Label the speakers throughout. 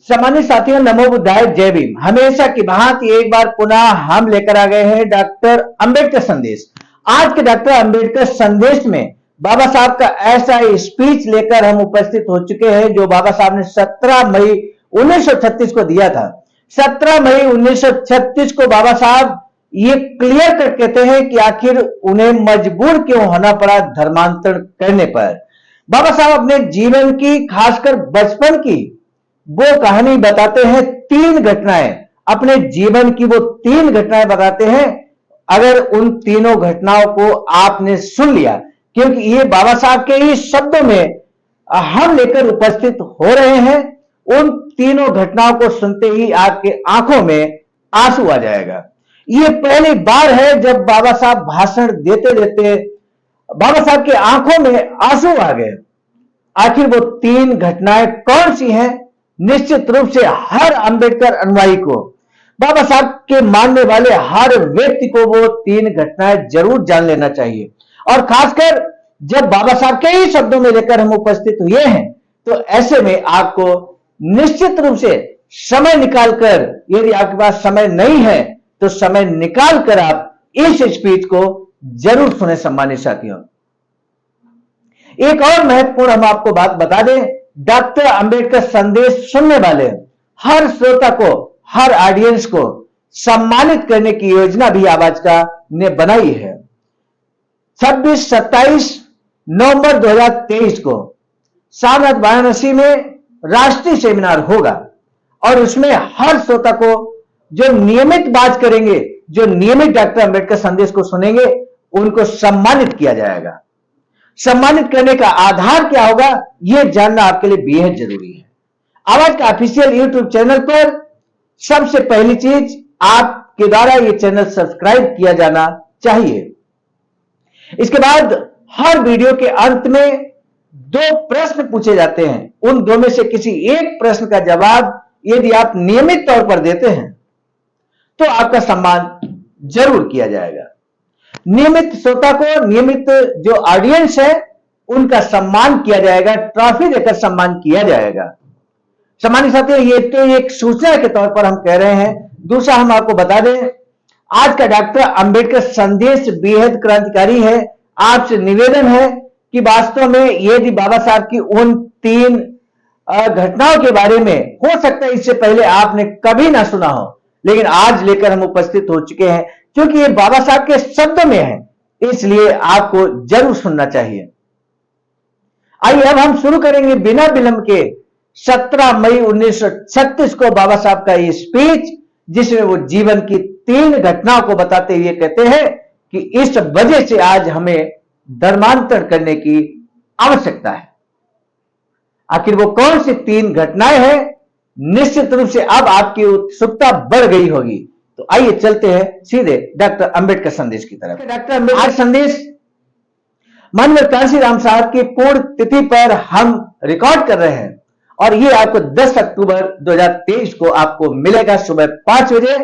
Speaker 1: सम्मानित साथियों, नमो बुद्धाय, जय भीम। हमेशा की भांति एक बार पुनः हम लेकर आ गए हैं डॉक्टर अंबेडकर संदेश। आज के डॉक्टर अंबेडकर संदेश में बाबा साहब का ऐसा स्पीच लेकर हम उपस्थित हो चुके हैं जो बाबा साहब ने 17 मई 1936 को दिया था। 17 मई 1936 को बाबा साहब ये क्लियर कर कहते हैं कि आखिर उन्हें मजबूर क्यों होना पड़ा धर्मांतरण करने पर। बाबा साहब अपने जीवन की, खासकर बचपन की वो कहानी बताते हैं। 3 घटनाएं, अपने जीवन की वो 3 घटनाएं बताते हैं। अगर उन तीनों घटनाओं को आपने सुन लिया, क्योंकि ये बाबा साहब के ही शब्दों में हम लेकर उपस्थित हो रहे हैं, उन तीनों घटनाओं को सुनते ही आपके आंखों में आंसू आ जाएगा। ये पहली बार है जब बाबा साहब भाषण देते देते बाबा साहब की आंखों में आंसू आ गए। आखिर वो 3 घटनाएं कौन सी हैं? निश्चित रूप से हर अंबेडकर अनुयायी को, बाबा साहब के मानने वाले हर व्यक्ति को वो 3 घटनाएं जरूर जान लेना चाहिए। और खासकर जब बाबा साहब के ही शब्दों में लेकर हम उपस्थित हुए हैं, तो ऐसे में आपको निश्चित रूप से समय निकालकर, यदि आपके पास समय नहीं है तो समय निकालकर आप इस स्पीच को जरूर सुने। सम्मानित साथियों, एक और महत्वपूर्ण हम आपको बात बता दें, डॉक्टर अंबेडकर संदेश सुनने वाले हर श्रोता को, हर ऑडियंस को सम्मानित करने की योजना भी आवाज का ने बनाई है। 26-27 नवंबर 2023 को सारनाथ वाराणसी में राष्ट्रीय सेमिनार होगा और उसमें हर श्रोता को जो नियमित बात करेंगे, जो नियमित डॉक्टर अंबेडकर संदेश को सुनेंगे, उनको सम्मानित किया जाएगा। सम्मानित करने का आधार क्या होगा, यह जानना आपके लिए बेहद जरूरी है। आवाज का ऑफिशियल यूट्यूब चैनल पर सबसे पहली चीज, आपके द्वारा यह चैनल सब्सक्राइब किया जाना चाहिए। इसके बाद हर वीडियो के अंत में 2 प्रश्न पूछे जाते हैं। उन 2 में से किसी एक प्रश्न का जवाब यदि आप नियमित तौर पर देते हैं तो आपका सम्मान जरूर किया जाएगा। नियमित श्रोता को, नियमित जो ऑडियंस है, उनका सम्मान किया जाएगा, ट्रॉफी देकर सम्मान किया जाएगा। सम्मानित साथियों, ये तो एक सूचना के तौर पर हम कह रहे हैं। दूसरा हम आपको बता दें, आज का डॉक्टर अंबेडकर संदेश बेहद क्रांतिकारी है। आपसे निवेदन है कि वास्तव में यदि बाबा साहब की उन 3 घटनाओं के बारे में, हो सकता है इससे पहले आपने कभी ना सुना हो, लेकिन आज लेकर हम उपस्थित हो चुके हैं, क्योंकि ये बाबा साहब के शब्दों में है, इसलिए आपको जरूर सुनना चाहिए। आइए अब हम शुरू करेंगे बिना विलंब के 17 मई 1936 को बाबा साहब का ये स्पीच, जिसमें वो जीवन की 3 घटनाओं को बताते हुए कहते हैं कि इस वजह से आज हमें धर्मांतरण करने की आवश्यकता है। आखिर वो कौन सी 3 घटनाएं हैं? निश्चित रूप से अब आपकी उत्सुकता बढ़ गई होगी। तो आइए चलते हैं सीधे डॉक्टर अंबेडकर संदेश की तरफ। डॉक्टर अंबेडकर संदेश माननीय कांशीराम साहब की पूर्ण तिथि पर हम रिकॉर्ड कर रहे हैं और ये आपको 10 अक्टूबर 2023 को आपको मिलेगा सुबह 5 बजे।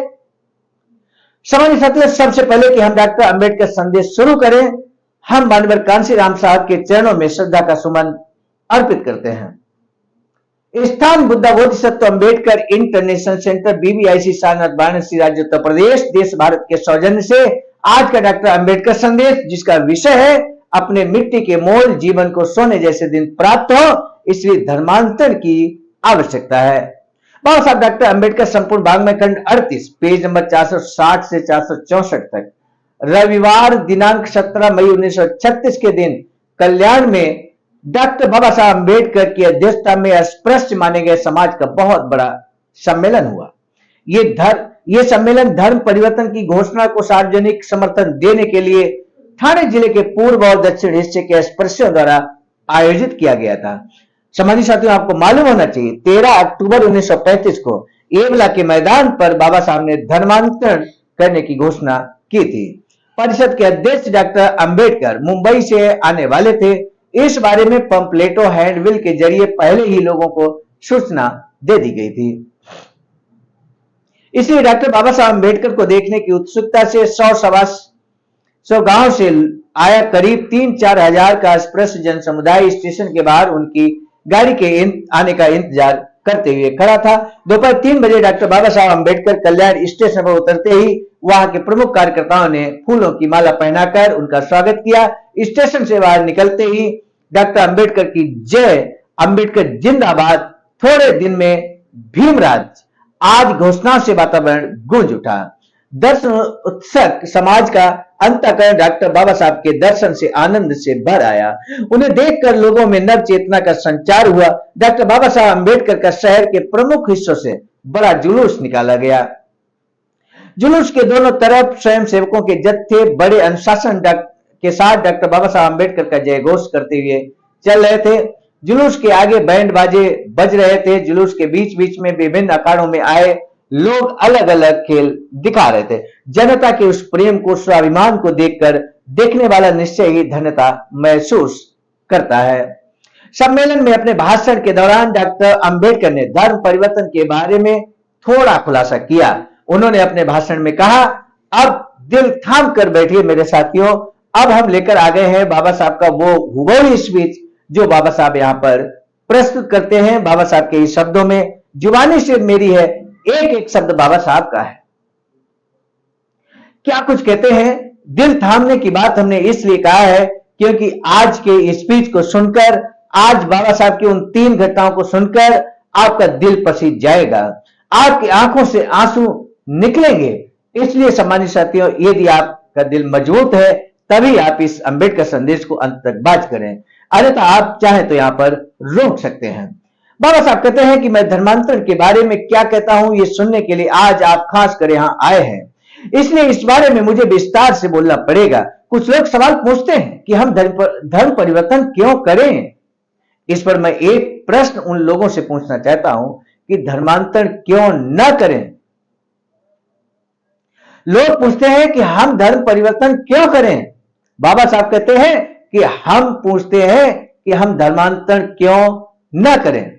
Speaker 1: सम्मानित साथियों, सबसे पहले कि हम डॉक्टर अंबेडकर संदेश शुरू करें, हम माननीय कांशीराम साहब के चरणों में श्रद्धा का सुमन अर्पित करते हैं। स्थान बुद्धा बोधिसत्व अंबेडकर इंटरनेशनल सेंटर, बीबीआईसी, सारनाथ वाराणसी, राज्य उत्तर प्रदेश, देश भारत के सौजन्य से आज का डॉक्टर अंबेडकर संदेश, जिसका विषय है अपने मिट्टी के मोल जीवन को सोने जैसे दिन प्राप्त हो, इसलिए धर्मांतरण की आवश्यकता है। बाबा साहब डॉक्टर अंबेडकर संपूर्ण वाङ्मय खंड 38 पेज नंबर 460 से 464 तक, रविवार दिनांक 17 मई 1936 के दिन कल्याण में डॉक्टर बाबा साहब अंबेडकर की अध्यक्षता में अस्पृश्य माने गए समाज का बहुत बड़ा सम्मेलन हुआ। ये सम्मेलन धर्म परिवर्तन की घोषणा को सार्वजनिक समर्थन देने के लिए ठाणे जिले के पूर्व और दक्षिण हिस्से के अस्पृश्यों द्वारा आयोजित किया गया था। सम्मानित साथियों, आपको मालूम होना चाहिए 13 अक्टूबर 1935 को एवला के मैदान पर बाबा साहब ने धर्मांतरण करने की घोषणा की थी। परिषद के अध्यक्ष डॉक्टर अंबेडकर मुंबई से आने वाले थे। इस बारे में पंपलेटो हैंडबिल के जरिए पहले ही लोगों को सूचना दे दी गई थी। इसलिए डॉक्टर बाबा साहब अंबेडकर को देखने की उत्सुकता से 100 गांव से आया करीब 3-4 हजार का अस्पृश्य जन समुदाय स्टेशन के बाहर उनकी गाड़ी के आने का इंतजार करते हुए खड़ा था। दोपहर 3 बजे डॉक्टर बाबा साहब अम्बेडकर कल्याण स्टेशन पर उतरते ही वहां के प्रमुख कार्यकर्ताओं ने फूलों की माला पहनाकर उनका स्वागत किया। स्टेशन से बाहर निकलते ही डॉक्टर अम्बेडकर की जय, अम्बेडकर जिंदाबाद, थोड़े दिन में भीमराज आज घोषणा से वातावरण गूंज उठा। दर्शन उत्सुक समाज का अंतःकरण डॉक्टर बाबा साहब के दर्शन से आनंद से भर आया। उन्हें देखकर लोगों में नव चेतना का संचार हुआ। डॉक्टर बाबा साहब अम्बेडकर का शहर के प्रमुख हिस्सों से बड़ा जुलूस निकाला गया। जुलूस के दोनों तरफ स्वयंसेवकों के जत्थे बड़े अनुशासन के साथ डॉक्टर बाबा साहब अम्बेडकर का जय घोष करते हुए चल रहे थे। जुलूस के आगे बैंड बाजे बज रहे थे। जुलूस के बीच बीच में विभिन्न अखाड़ों में आए लोग अलग अलग खेल दिखा रहे थे। जनता के उस प्रेम को, स्वाभिमान को देखकर देखने वाला निश्चय ही धन्यता महसूस करता है। सम्मेलन में अपने भाषण के दौरान डॉक्टर अंबेडकर ने धर्म परिवर्तन के बारे में थोड़ा खुलासा किया। उन्होंने अपने भाषण में कहा, अब दिल थाम कर बैठिए मेरे साथियों, अब हम लेकर आ गए हैं बाबा साहब का वो हुबहू स्पीच जो बाबा साहब यहां पर प्रस्तुत करते हैं। बाबा साहब के इस शब्दों में जुबानी से मेरी है, एक एक शब्द बाबा साहब का है। क्या कुछ कहते हैं। दिल थामने की बात हमने इसलिए कहा है क्योंकि आज के स्पीच को सुनकर, आज बाबा साहब की उन 3 घटनाओं को सुनकर आपका दिल पसीज जाएगा, आपकी आंखों से आंसू निकलेंगे। इसलिए सम्मानित साथियों, यदि आपका दिल मजबूत है तभी आप इस अंबेडकर संदेश को अंत तक बात करें, अन्यथा आप चाहे तो यहां पर रोक सकते हैं। बाबा साहब कहते हैं कि मैं धर्मांतरण के बारे में क्या कहता हूं ये सुनने के लिए आज आप खास कर यहां आए हैं, इसलिए इस बारे में मुझे विस्तार से बोलना पड़ेगा। कुछ लोग सवाल पूछते हैं कि हम धर्म परिवर्तन क्यों करें। इस पर मैं एक प्रश्न उन लोगों से पूछना चाहता हूं कि धर्मांतरण क्यों न करें। लोग पूछते हैं कि हम धर्म परिवर्तन क्यों करें। बाबा साहब कहते हैं कि हम पूछते हैं कि हम धर्मांतरण क्यों न करें,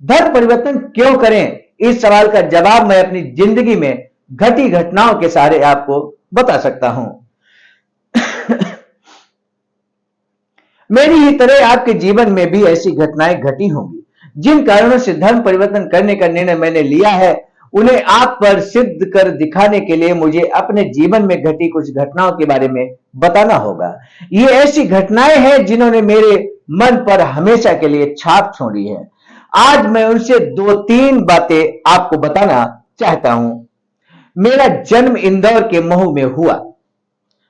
Speaker 1: धर्म परिवर्तन क्यों करें। इस सवाल का जवाब मैं अपनी जिंदगी में घटी घटनाओं के सहारे आपको बता सकता हूं। मेरी ही तरह आपके जीवन में भी ऐसी घटनाएं घटी होंगी। जिन कारणों से धर्म परिवर्तन करने का निर्णय मैंने लिया है उन्हें आप पर सिद्ध कर दिखाने के लिए मुझे अपने जीवन में घटी कुछ घटनाओं के बारे में बताना होगा। ये ऐसी घटनाएं हैं जिन्होंने मेरे मन पर हमेशा के लिए छाप छोड़ी है। आज मैं उनसे 2-3 बातें आपको बताना चाहता हूं। मेरा जन्म इंदौर के महू में हुआ।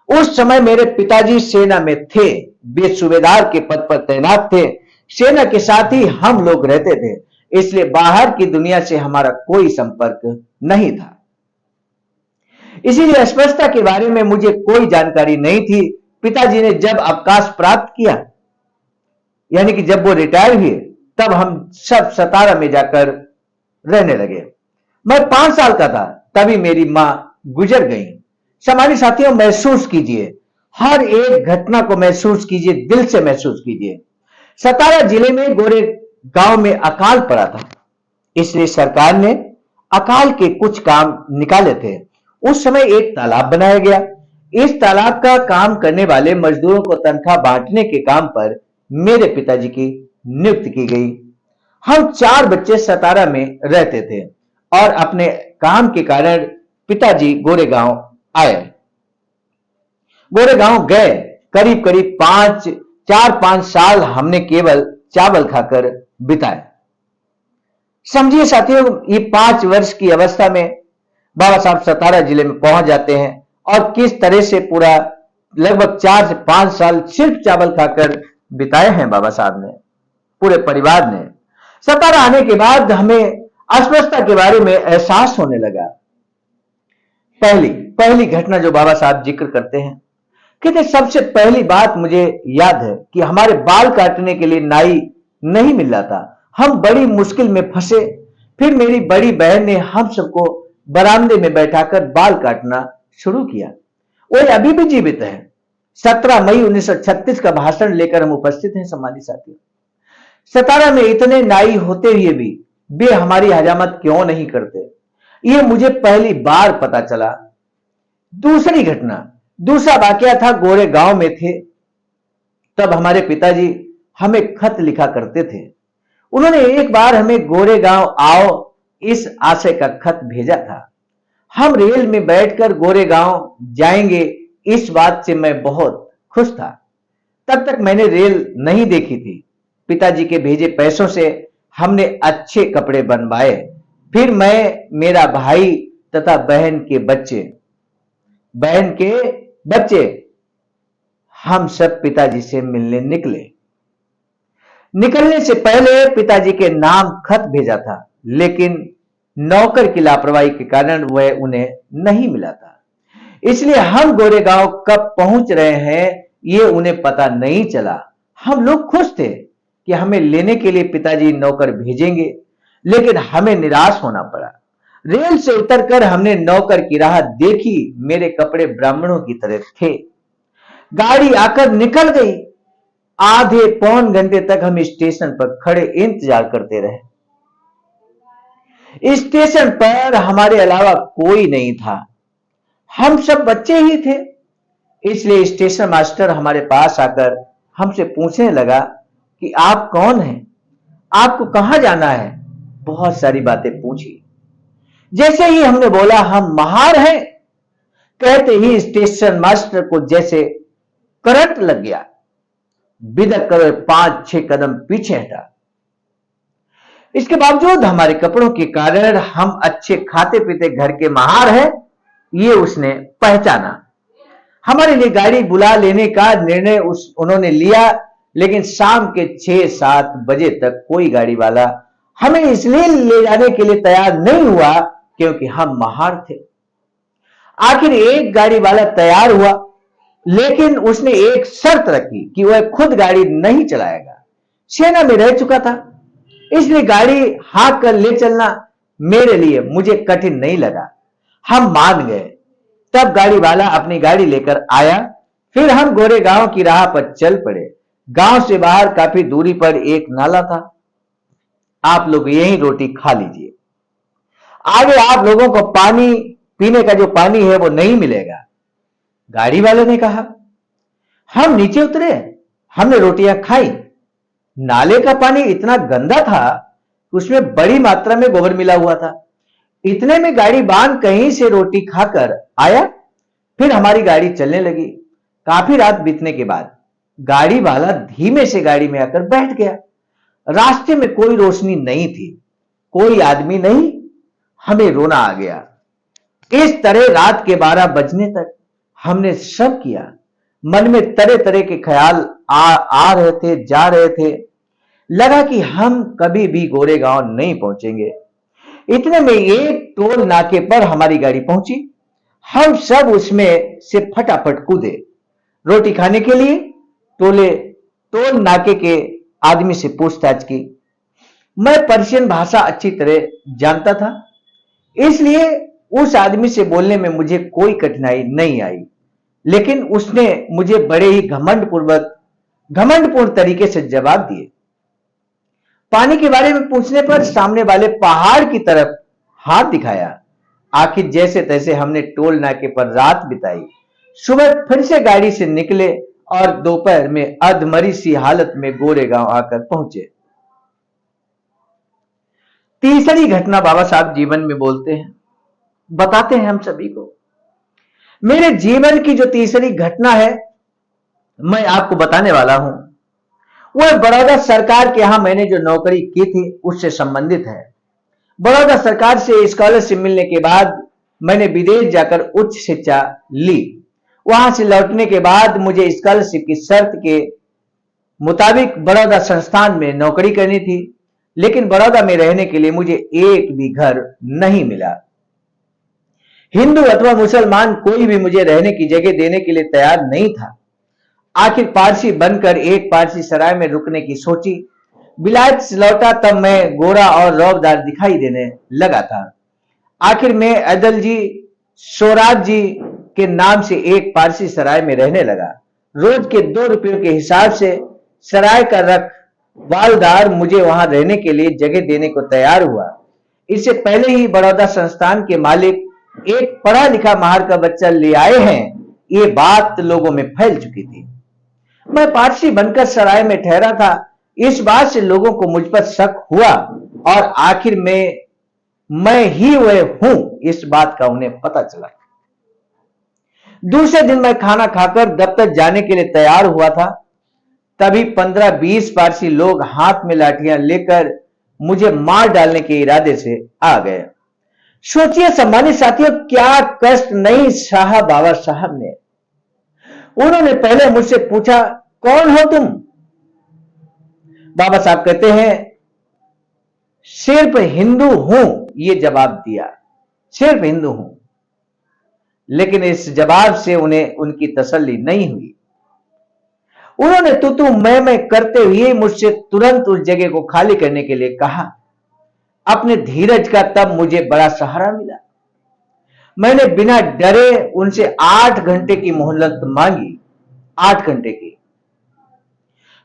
Speaker 1: उस समय मेरे पिताजी सेना में थे, वे सूबेदार के पद पर तैनात थे। सेना के साथ ही हम लोग रहते थे, इसलिए बाहर की दुनिया से हमारा कोई संपर्क नहीं था। इसीलिए अस्पष्टता के बारे में मुझे कोई जानकारी नहीं थी। पिताजी ने जब अवकाश प्राप्त किया, यानी कि जब वो रिटायर हुए, तब हम सब सतारा में जाकर रहने लगे। मैं 5 साल का था तभी मेरी मां गुजर गई। सम्मानित साथियों, महसूस कीजिए, हर एक घटना को महसूस कीजिए, दिल से महसूस कीजिए। सतारा जिले में गोरे गांव में अकाल पड़ा था, इसलिए सरकार ने अकाल के कुछ काम निकाले थे। उस समय एक तालाब बनाया गया। इस तालाब का काम करने वाले मजदूरों को तनख्वाह बांटने के काम पर मेरे पिताजी की नियुक्ति की गई। हम 4 बच्चे सतारा में रहते थे और अपने काम के कारण पिताजी गोरेगांव आए। गोरेगांव गए। करीब करीब 4-5 साल हमने केवल चावल खाकर बिताए। समझिए साथियों, ये 5 वर्ष की अवस्था में बाबा साहब सतारा जिले में पहुंच जाते हैं और किस तरह से पूरा लगभग 4 से 5 साल सिर्फ चावल खाकर बिताए हैं बाबा साहब ने, पूरे परिवार ने। सतारा आने के बाद हमें अस्पष्टता के बारे में एहसास होने लगा। पहली घटना जो बाबा साहब जिक्र करते हैं, कहते सबसे पहली बात मुझे याद है कि हमारे बाल काटने के लिए नाई नहीं मिल रहा था। हम बड़ी मुश्किल में फंसे। फिर मेरी बड़ी बहन ने हम सबको बरामदे में बैठाकर बाल काटना शुरू किया। वो अभी भी जीवित है। 17 मई 1936 का भाषण लेकर हम उपस्थित हैं। सम्मानित साथियों, सतारा में इतने नाई होते हुए भी वे हमारी हजामत क्यों नहीं करते, ये मुझे पहली बार पता चला। दूसरा वाकया था, गोरे गांव में थे तब हमारे पिताजी हमें खत लिखा करते थे। उन्होंने एक बार हमें गोरेगांव आओ इस आशय का खत भेजा था। हम रेल में बैठकर गोरेगांव जाएंगे, इस बात से मैं बहुत खुश था। तब तक मैंने रेल नहीं देखी थी। पिताजी के भेजे पैसों से हमने अच्छे कपड़े बनवाए। फिर मैं, मेरा भाई तथा बहन के बच्चे हम सब पिताजी से मिलने निकले। निकलने से पहले पिताजी के नाम खत भेजा था, लेकिन नौकर की लापरवाही के कारण वह उन्हें नहीं मिला था। इसलिए हम गोरेगांव कब पहुंच रहे हैं ये उन्हें पता नहीं चला। हम लोग खुश थे कि हमें लेने के लिए पिताजी नौकर भेजेंगे, लेकिन हमें निराश होना पड़ा। रेल से उतरकर हमने नौकर की राह देखी। मेरे कपड़े ब्राह्मणों की तरह थे। गाड़ी आकर निकल गई। आधे पौन घंटे तक हम स्टेशन पर खड़े इंतजार करते रहे। स्टेशन पर हमारे अलावा कोई नहीं था। हम सब बच्चे ही थे। इसलिए स्टेशन मास्टर हमारे पास आकर हमसे पूछने लगा कि आप कौन हैं, आपको कहां जाना है। बहुत सारी बातें पूछी। जैसे ही हमने बोला हम महार हैं, कहते ही स्टेशन मास्टर को जैसे करंट लग गया। बिदक कर 5-6 कदम पीछे हटा। इसके बावजूद हमारे कपड़ों के कारण हम अच्छे खाते पीते घर के महार हैं, ये उसने पहचाना। हमारे लिए गाड़ी बुला लेने का निर्णय उन्होंने लिया, लेकिन शाम के 6-7 बजे तक कोई गाड़ी वाला हमें इसलिए ले जाने के लिए तैयार नहीं हुआ क्योंकि हम महार थे। आखिर एक गाड़ी वाला तैयार हुआ, लेकिन उसने एक शर्त रखी कि वह खुद गाड़ी नहीं चलाएगा। सेना में रह चुका था, इसलिए गाड़ी हाँक कर ले चलना मुझे कठिन नहीं लगा। हम मान गए। तब गाड़ी वाला अपनी गाड़ी लेकर आया। फिर हम गोरेगांव की राह पर चल पड़े। गांव से बाहर काफी दूरी पर एक नाला था। आप लोग यहीं रोटी खा लीजिए, आगे आप लोगों को पानी पीने का जो पानी है वो नहीं मिलेगा, गाड़ी वाले ने कहा। हम नीचे उतरे, हमने रोटियां खाई। नाले का पानी इतना गंदा था, उसमें बड़ी मात्रा में गोबर मिला हुआ था। इतने में गाड़ी बांध कहीं से रोटी खाकर आया। फिर हमारी गाड़ी चलने लगी। काफी रात बीतने के बाद गाड़ी वाला धीमे से गाड़ी में आकर बैठ गया। रास्ते में कोई रोशनी नहीं थी, कोई आदमी नहीं। हमें रोना आ गया। इस तरह रात के 12 बजने तक हमने सब किया। मन में तरह तरह के ख्याल आ रहे थे, जा रहे थे। लगा कि हम कभी भी गोरेगांव नहीं पहुंचेंगे। इतने में एक टोल नाके पर हमारी गाड़ी पहुंची। हम सब उसमें से फटाफट कूदे रोटी खाने के लिए। टोल नाके के आदमी से पूछताछ की। मैं पर्शियन भाषा अच्छी तरह जानता था, इसलिए उस आदमी से बोलने में मुझे कोई कठिनाई नहीं आई। लेकिन उसने मुझे बड़े ही घमंडपूर्ण तरीके से जवाब दिए। पानी के बारे में पूछने पर सामने वाले पहाड़ की तरफ हाथ दिखाया। आखिर जैसे तैसे हमने टोल नाके पर रात बिताई। सुबह फिर से गाड़ी से निकले और दोपहर में अधमरी सी हालत में गोरेगांव आकर पहुंचे। तीसरी घटना बाबा साहब जीवन में बोलते हैं, बताते हैं हम सभी को। मेरे जीवन की जो तीसरी घटना है मैं आपको बताने वाला हूं, वह बड़ौदा सरकार के यहां मैंने जो नौकरी की थी उससे संबंधित है। बड़ौदा सरकार से स्कॉलरशिप मिलने के बाद मैंने विदेश जाकर उच्च शिक्षा ली। वहां से लौटने के बाद मुझे स्कॉलरशिप की शर्त के मुताबिक बड़ौदा संस्थान में नौकरी करनी थी, लेकिन बड़ौदा में रहने के लिए मुझे एक भी घर नहीं मिला। हिंदू अथवा मुसलमान कोई भी मुझे रहने की जगह देने के लिए तैयार नहीं था। आखिर पारसी बनकर एक पारसी सराय में रुकने की सोची। विलायत से लौटा तब मैं गोरा और रौबदार दिखाई देने लगा था। आखिर मैं अदलजी सोराज जी के नाम से एक पारसी सराय में रहने लगा। रोज के 2 रुपयों के हिसाब से सराय का रखवालदार मुझे वहां रहने के लिए जगह देने को तैयार हुआ। इससे पहले ही बड़ौदा संस्थान के मालिक एक पढ़ा लिखा महार का बच्चा ले आए हैं, ये बात लोगों में फैल चुकी थी। मैं पारसी बनकर सराय में ठहरा था। इस बात से लोगों को मुझ पर शक हुआ और आखिर में मैं ही वह हूं, इस बात का उन्हें पता चला। दूसरे दिन मैं खाना खाकर दफ्तर जाने के लिए तैयार हुआ था, तभी 15-20 पारसी लोग हाथ में लाठियां लेकर मुझे मार डालने के इरादे से आ गए। सोचिए सम्मानित साथियों, क्या कष्ट नहीं सहा बाबा साहब ने। उन्होंने पहले मुझसे पूछा, कौन हो तुम? बाबा साहब कहते हैं, सिर्फ हिंदू हूं, यह जवाब दिया, सिर्फ हिंदू हूं। लेकिन इस जवाब से उन्हें उनकी तसल्ली नहीं हुई। उन्होंने तू मैं करते हुए मुझसे तुरंत उस जगह को खाली करने के लिए कहा। अपने धीरज का तब मुझे बड़ा सहारा मिला। मैंने बिना डरे उनसे 8 घंटे की मोहलत मांगी, 8 घंटे की।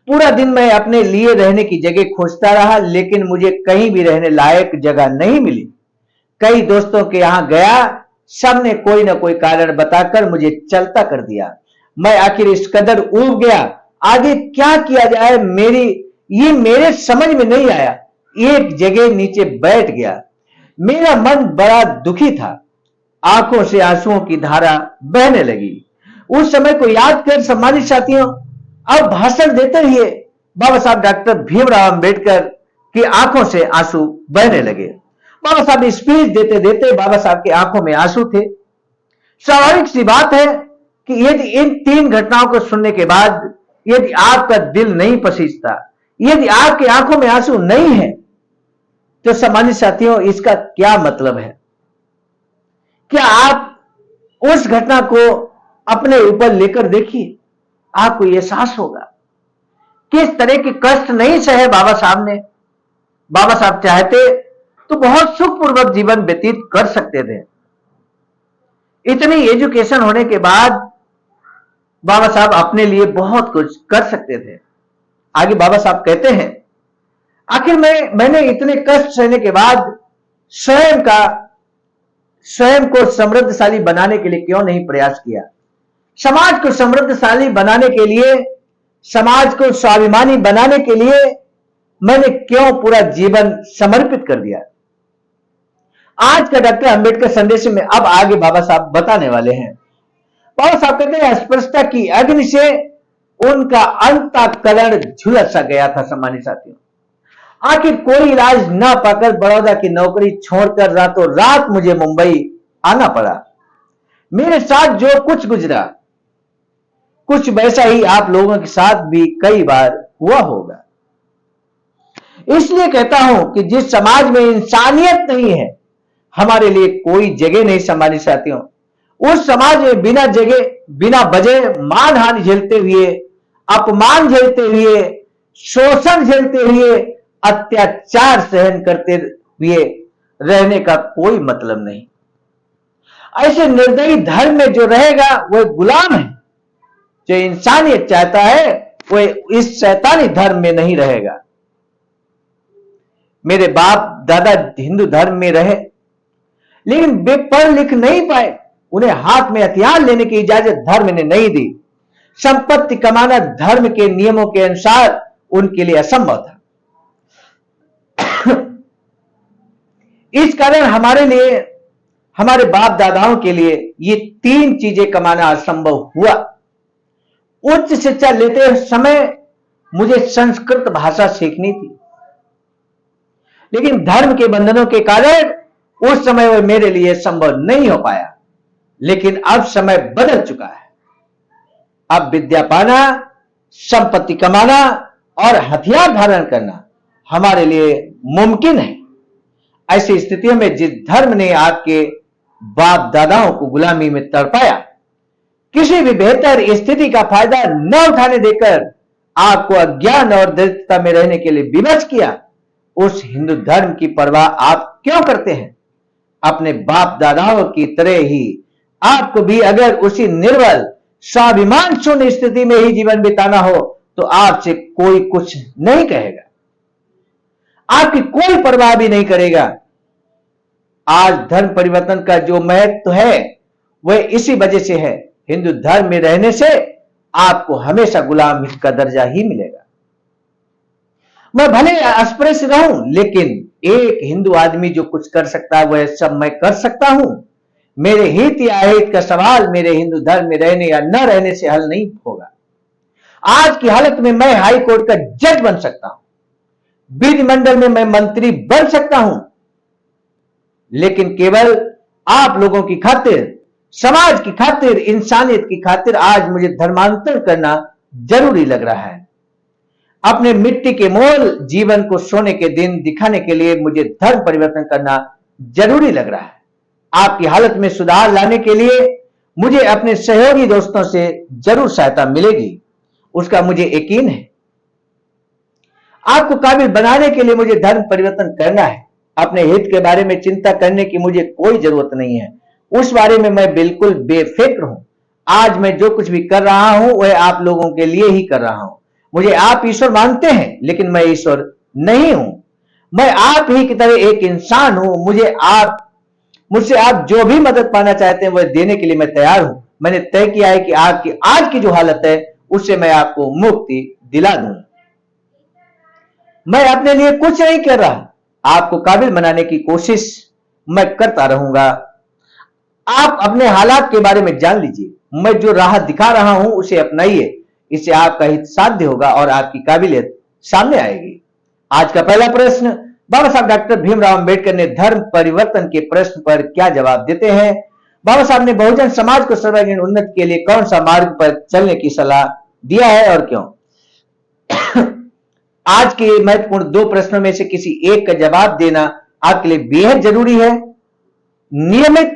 Speaker 1: पूरा दिन मैं अपने लिए रहने की जगह खोजता रहा, लेकिन मुझे कहीं भी रहने लायक जगह नहीं मिली। कई दोस्तों के यहां गया, सबने कोई ना कोई कारण बताकर मुझे चलता कर दिया। मैं आखिर इस कदर ऊब गया, आगे क्या किया जाए मेरे समझ में नहीं आया। एक जगह नीचे बैठ गया। मेरा मन बड़ा दुखी था, आंखों से आंसुओं की धारा बहने लगी। उस समय को याद कर सम्मानित साथियों, अब भाषण देते हुए बाबा साहब डॉक्टर भीमराव अंबेडकर की आंखों से आंसू बहने लगे। बाबा साहब स्पीच देते देते बाबा साहब की आंखों में आंसू थे। स्वाभाविक सी बात है कि यदि इन 3 घटनाओं को सुनने के बाद यदि आपका दिल नहीं पसीजता, यदि आपकी आंखों में आंसू नहीं है, तो सम्मानित साथियों इसका क्या मतलब है? क्या आप उस घटना को अपने ऊपर लेकर देखिए, आपको एहसास होगा किस तरह के कष्ट नहीं सहे बाबा साहब ने। बाबा साहब चाहते तो बहुत सुखपूर्वक जीवन व्यतीत कर सकते थे। इतनी एजुकेशन होने के बाद बाबा साहब अपने लिए बहुत कुछ कर सकते थे। आगे बाबा साहब कहते हैं, आखिर मैंने इतने कष्ट सहने के बाद स्वयं को समृद्धशाली बनाने के लिए क्यों नहीं प्रयास किया? समाज को समृद्धशाली बनाने के लिए, समाज को स्वाभिमानी बनाने के लिए मैंने क्यों पूरा जीवन समर्पित कर दिया? आज का डॉक्टर अंबेडकर संदेश में अब आगे बाबा साहब बताने वाले हैं। बाबा साहब कहते हैं, अस्पृश्यता की अग्नि से उनका अंतःकरण झुलस सा गया था। सम्मानित साथियों, आखिर कोई इलाज ना पाकर बड़ौदा की नौकरी छोड़कर रातों रात मुझे मुंबई आना पड़ा। मेरे साथ जो कुछ गुजरा, कुछ वैसा ही आप लोगों के साथ भी कई बार हुआ होगा। इसलिए कहता हूं कि जिस समाज में इंसानियत नहीं है, हमारे लिए कोई जगह नहीं। सम्मानित साथियों, उस समाज में बिना वजह मानहानि झेलते हुए, अपमान झेलते हुए, शोषण झेलते हुए, अत्याचार सहन करते हुए रहने का कोई मतलब नहीं। ऐसे निर्दयी धर्म में जो रहेगा वह गुलाम है। जो इंसानियत चाहता है वह इस शैतानी धर्म में नहीं रहेगा। मेरे बाप दादा हिंदू धर्म में रहे, लेकिन वे पढ़ लिख नहीं पाए। उन्हें हाथ में हथियार लेने की इजाजत धर्म ने नहीं दी। संपत्ति कमाना धर्म के नियमों के अनुसार उनके लिए असंभव था। इस कारण हमारे लिए, हमारे बाप दादाओं के लिए ये 3 चीजें कमाना असंभव हुआ। उच्च शिक्षा लेते समय मुझे संस्कृत भाषा सीखनी थी, लेकिन धर्म के बंधनों के कारण उस समय वह मेरे लिए संभव नहीं हो पाया। लेकिन अब समय बदल चुका है। अब विद्या पाना, संपत्ति कमाना और हथियार धारण करना हमारे लिए मुमकिन है। ऐसी स्थितियों में जिस धर्म ने आपके बाप दादाओं को गुलामी में तड़पाया, किसी भी बेहतर स्थिति का फायदा न उठाने देकर आपको अज्ञान और दरिद्रता में रहने के लिए विवश किया, उस हिंदू धर्म की परवाह आप क्यों करते हैं? अपने बाप दादाओं की तरह ही आपको भी अगर उसी निर्बल, स्वाभिमान शून्य स्थिति में ही जीवन बिताना हो तो आपसे कोई कुछ नहीं कहेगा, आपकी कोई परवाह भी नहीं करेगा। आज धर्म परिवर्तन का जो महत्व है वह इसी वजह से है। हिंदू धर्म में रहने से आपको हमेशा गुलाम का दर्जा ही मिलेगा। मैं भले अस्पृश्य रहूं, लेकिन एक हिंदू आदमी जो कुछ कर सकता है वह सब मैं कर सकता हूं। मेरे हित या अहित का सवाल मेरे हिंदू धर्म में रहने या न रहने से हल नहीं होगा। आज की हालत में मैं हाई कोर्ट का जज बन सकता हूं, विधिमंडल में मैं मंत्री बन सकता हूं, लेकिन केवल आप लोगों की खातिर, समाज की खातिर, इंसानियत की खातिर आज मुझे धर्मांतर करना जरूरी लग रहा है। अपने मिट्टी के मोल जीवन को सोने के दिन दिखाने के लिए मुझे धर्म परिवर्तन करना जरूरी लग रहा है। आपकी हालत में सुधार लाने के लिए मुझे अपने सहयोगी दोस्तों से जरूर सहायता मिलेगी, उसका मुझे यकीन है। आपको काबिल बनाने के लिए मुझे धर्म परिवर्तन करना है। अपने हित के बारे में चिंता करने की मुझे कोई जरूरत नहीं है, उस बारे में मैं बिल्कुल बेफिक्र हूं। आज मैं जो कुछ भी कर रहा हूं वह आप लोगों के लिए ही कर रहा हूं। मुझे आप ईश्वर मानते हैं, लेकिन मैं ईश्वर नहीं हूं। मैं आप ही की तरह एक इंसान हूं। मुझसे आप जो भी मदद पाना चाहते हैं वह देने के लिए मैं तैयार हूं। मैंने तय किया है कि आपकी आज की जो हालत है उससे मैं आपको मुक्ति दिला दूं। मैं अपने लिए कुछ नहीं कर रहा, आपको काबिल बनाने की कोशिश मैं करता रहूंगा। आप अपने हालात के बारे में जान लीजिए। मैं जो राह दिखा रहा हूं उसे अपनाइए, इससे आपका हित साध्य होगा और आपकी काबिलियत सामने आएगी। आज का पहला प्रश्न, बाबा साहब डॉक्टर भीमराव अंबेडकर ने धर्म परिवर्तन के प्रश्न पर क्या जवाब देते हैं? बाबा साहब ने बहुजन समाज को सर्वांगीण उन्नति के लिए कौन सा मार्ग पर चलने की सलाह दिया है और क्यों? आज के महत्वपूर्ण दो प्रश्नों में से किसी एक का जवाब देना आपके लिए बेहद जरूरी है। नियमित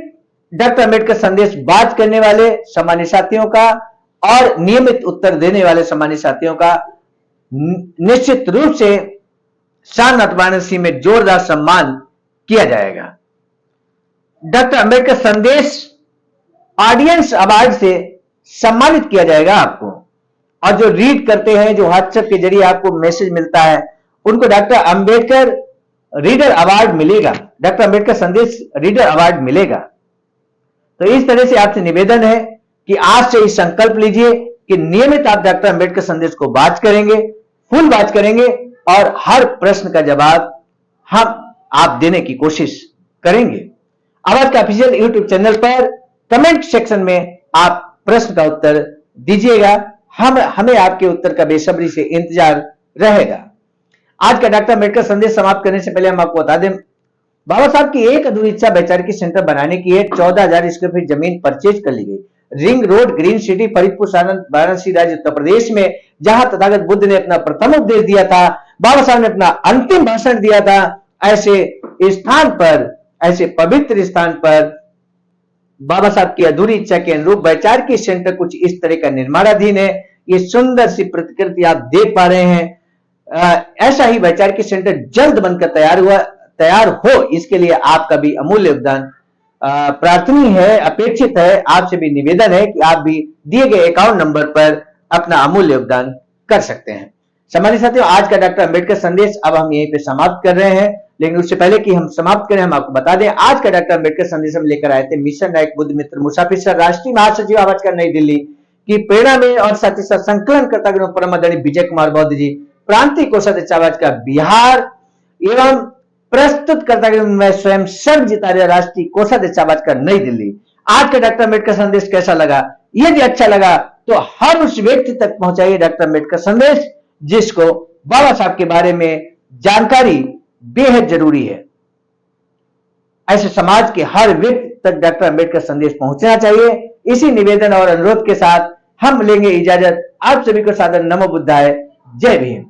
Speaker 1: डॉक्टर अंबेडकर संदेश बात करने वाले सामान्य साथियों का और नियमित उत्तर देने वाले सामान्य साथियों का निश्चित रूप से सारनाथ वाराणसी में जोरदार सम्मान किया जाएगा। डॉक्टर अंबेडकर संदेश ऑडियंस अवार्ड से सम्मानित किया जाएगा आपको, और जो रीड करते हैं, जो व्हाट्सएप के जरिए आपको मैसेज मिलता है, उनको डॉक्टर अंबेडकर रीडर अवार्ड मिलेगा, डॉक्टर अंबेडकर संदेश रीडर अवार्ड मिलेगा। तो इस तरह से आपसे निवेदन है कि आज से ही संकल्प लीजिए कि नियमित आप डॉक्टर अंबेडकर संदेश को बात करेंगे, फुल बात करेंगे, और हर प्रश्न का जवाब आप देने की कोशिश करेंगे। आवाज का ऑफिशियल यूट्यूब चैनल पर कमेंट सेक्शन में आप प्रश्न का उत्तर दीजिएगा। हमें आपके उत्तर का बेसब्री से इंतजार रहेगा। आज का डॉक्टर अंबेडकर संदेश समाप्त करने से पहले हम आपको बता दें, बाबा साहब की एक अधूरी इच्छा वैचारिक सेंटर बनाने की है। 14,000 स्क्वायर फीट जमीन परचेज कर ली गई। Ring road, green city, Faridpur, Saran, Varanasi, राज्य उत्तर प्रदेश में, जहां तथागत बुद्ध ने अपना प्रथम उपदेश दिया था, बाबा साहब ने अपना अंतिम भाषण दिया था, ऐसे स्थान पर, ऐसे पवित्र स्थान पर बाबा साहब की अधूरी इच्छा के अनुरूप वैचारिक सेंटर कुछ इस तरह का निर्माणाधीन है। ये सुंदर सी प्रतिकृति आप देख पा रहे हैं। ऐसा ही वैचारिक सेंटर जल्द बनकर तैयार हो, इसके लिए आपका भी अमूल्य योगदान प्रार्थनीय है, अपेक्षित है। आपसे भी निवेदन है कि आप भी दिए गए अकाउंट नंबर पर अपना अमूल्य योगदान कर सकते हैं। सम्मानित साथियों, आज का डॉक्टर अंबेडकर संदेश अब हम यहीं पे समाप्त कर रहे हैं, लेकिन उससे पहले कि हम समाप्त करें, हम आपको बता दें आज का डॉक्टर अंबेडकर संदेश हम लेकर आए थे मिशन नायक बुद्ध मित्र मुसाफिर सर, राष्ट्रीय महासचिव आवाज का नई दिल्ली की प्रेरणा में, और साथ ही साथ संकलन करता परम आदरणीय विजय कुमार बौद्ध जी, प्रांतीय कोषाध्यक्ष आवाज का बिहार, एवं प्रस्तुत करता मैं स्वयं सर्वजित आर्य, राष्ट्रीय कोषाध्यक्ष आवाज का नई दिल्ली। आज का डॉक्टर अंबेडकर संदेश कैसा लगा? यदि अच्छा लगा तो हर उस व्यक्ति तक पहुंचाइए डॉक्टर अंबेडकर संदेश जिसको बाबा साहब के बारे में जानकारी बेहद जरूरी है। ऐसे समाज के हर व्यक्ति तक डॉक्टर अंबेडकर संदेश पहुंचना चाहिए। इसी निवेदन और अनुरोध के साथ हम लेंगे इजाजत। आप सभी को सादर नमो बुद्धाय, जय भीम।